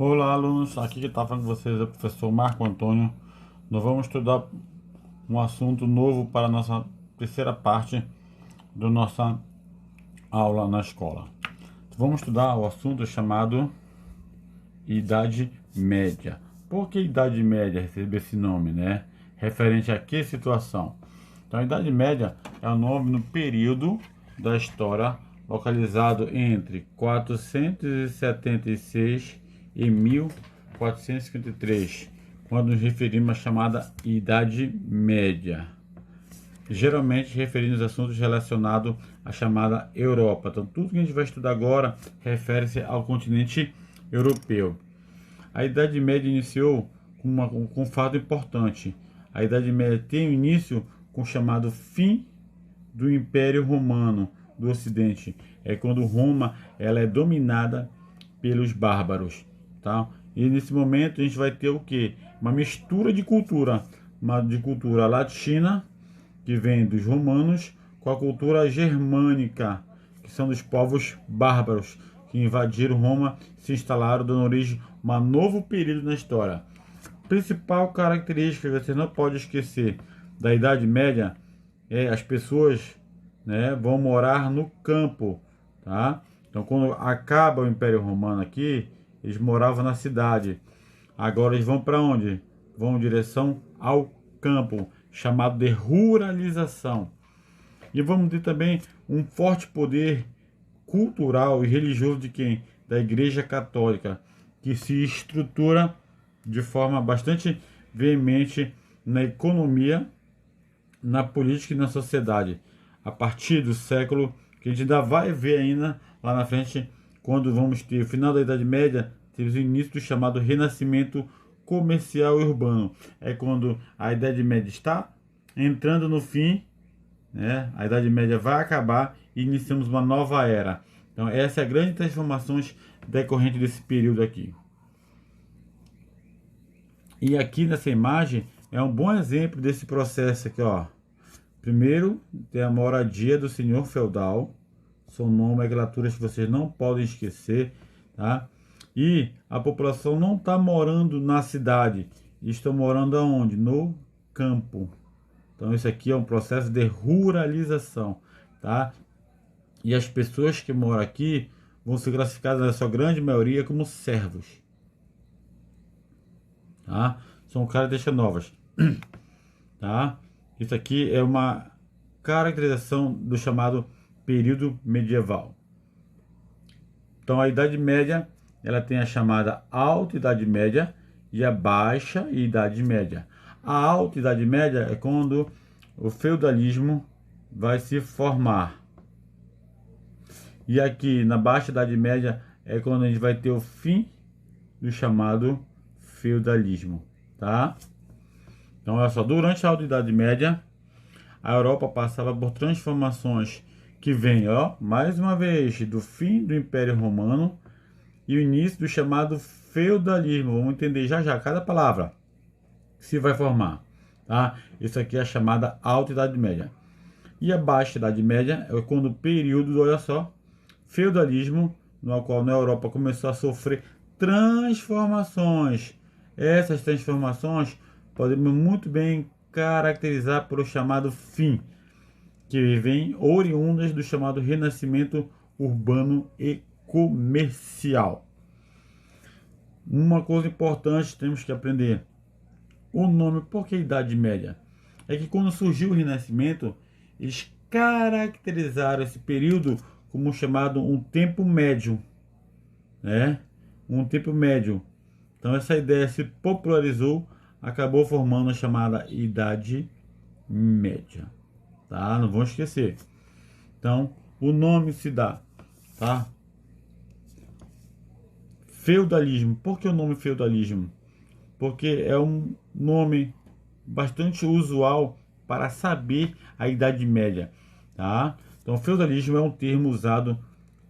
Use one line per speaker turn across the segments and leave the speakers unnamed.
Olá, alunos. Aqui que está falando com vocês é o professor Marco Antônio. Nós vamos estudar um assunto novo para a nossa terceira parte da nossa aula na escola. Vamos estudar o assunto chamado Idade Média. Por que Idade Média recebeu esse nome, né? Referente a que situação? Então, a Idade Média é o nome no período da história localizado entre 476 e 1453, quando nos referimos à chamada Idade Média, geralmente referindo aos assuntos relacionados à chamada Europa. Então, tudo que a gente vai estudar agora refere-se ao continente europeu. A Idade Média iniciou com um fato importante. A Idade Média tem o início com o chamado fim do Império Romano do Ocidente. É quando Roma ela é dominada pelos bárbaros, tá? E nesse momento a gente vai ter o que? Uma mistura de cultura, uma de cultura latina, que vem dos romanos, com a cultura germânica, que são dos povos bárbaros, que invadiram Roma, se instalaram, dando origem a um novo período na história. Principal característica que você não pode esquecer da Idade Média é as pessoas, né, vão morar no campo, tá? Então, quando acaba o Império Romano aqui, eles moravam na cidade. Agora eles vão para onde? Vão em direção ao campo, chamado de ruralização. E vamos ter também um forte poder cultural e religioso de quem? Da Igreja Católica, que se estrutura de forma bastante veemente na economia, na política e na sociedade, a partir do século que a gente ainda vai ver ainda lá na frente, quando vamos ter o final da Idade Média, temos o início do chamado Renascimento comercial e urbano. É quando a Idade Média está entrando no fim, né? A Idade Média vai acabar e iniciamos uma nova era. Então essa é a grande transformação decorrente desse período aqui. E aqui nessa imagem é um bom exemplo desse processo aqui, ó. Primeiro, tem a moradia do senhor feudal. São nomenclaturas que vocês não podem esquecer, tá? E a população não está morando na cidade, estão morando aonde? No campo. Então isso aqui é um processo de ruralização, tá? E as pessoas que moram aqui vão ser classificadas na sua grande maioria como servos, tá? São características novas, tá? Isso aqui é uma caracterização do chamado período medieval. Então a Idade Média, ela tem a chamada Alta Idade Média e a Baixa Idade Média. A Alta Idade Média é quando o feudalismo vai se formar. E aqui na Baixa Idade Média é quando a gente vai ter o fim do chamado feudalismo, tá? Então olha só, durante a Alta Idade Média, a Europa passava por transformações que vêm, ó, mais uma vez, do fim do Império Romano e o início do chamado feudalismo. Vamos entender já já cada palavra que se vai formar, tá? Isso aqui é a chamada Alta Idade Média. E a Baixa Idade Média é quando o período, olha só, feudalismo, no qual na Europa começou a sofrer transformações. Essas transformações podemos muito bem caracterizar pelo chamado fim, que vem oriundas do chamado renascimento urbano e comercial. Uma coisa importante temos que aprender: o nome. Por que Idade Média? É que quando surgiu o Renascimento, eles caracterizaram esse período como chamado um tempo médio, né? Um tempo médio. Então essa ideia se popularizou, acabou formando a chamada Idade Média, tá? Não vão esquecer. Então o nome se dá, tá? Feudalismo. Por que o nome feudalismo? Porque é um nome bastante usual para saber a Idade Média, tá? Então, feudalismo é um termo usado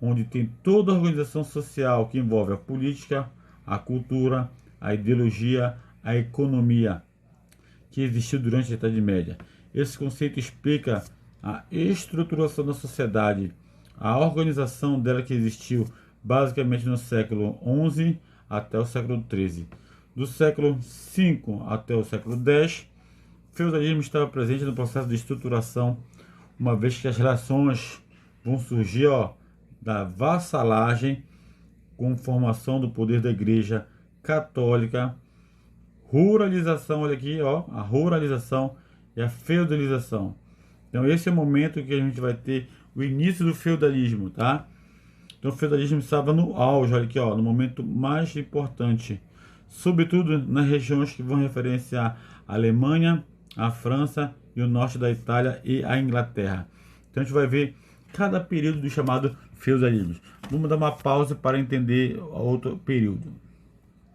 onde tem toda a organização social que envolve a política, a cultura, a ideologia, a economia que existiu durante a Idade Média. Esse conceito explica a estruturação da sociedade, a organização dela que existiu basicamente no século XI até o século XIII. Do século V até o século X, o feudalismo estava presente no processo de estruturação, uma vez que as relações vão surgir da vassalagem com formação do poder da Igreja Católica, ruralização, olha aqui, a ruralização e a feudalização. Então esse é o momento que a gente vai ter o início do feudalismo, tá? Então o feudalismo estava no auge, olha aqui, no momento mais importante, sobretudo nas regiões que vão referenciar a Alemanha, a França e o norte da Itália e a Inglaterra. Então a gente vai ver cada período do chamado feudalismo. Vamos dar uma pausa para entender outro período.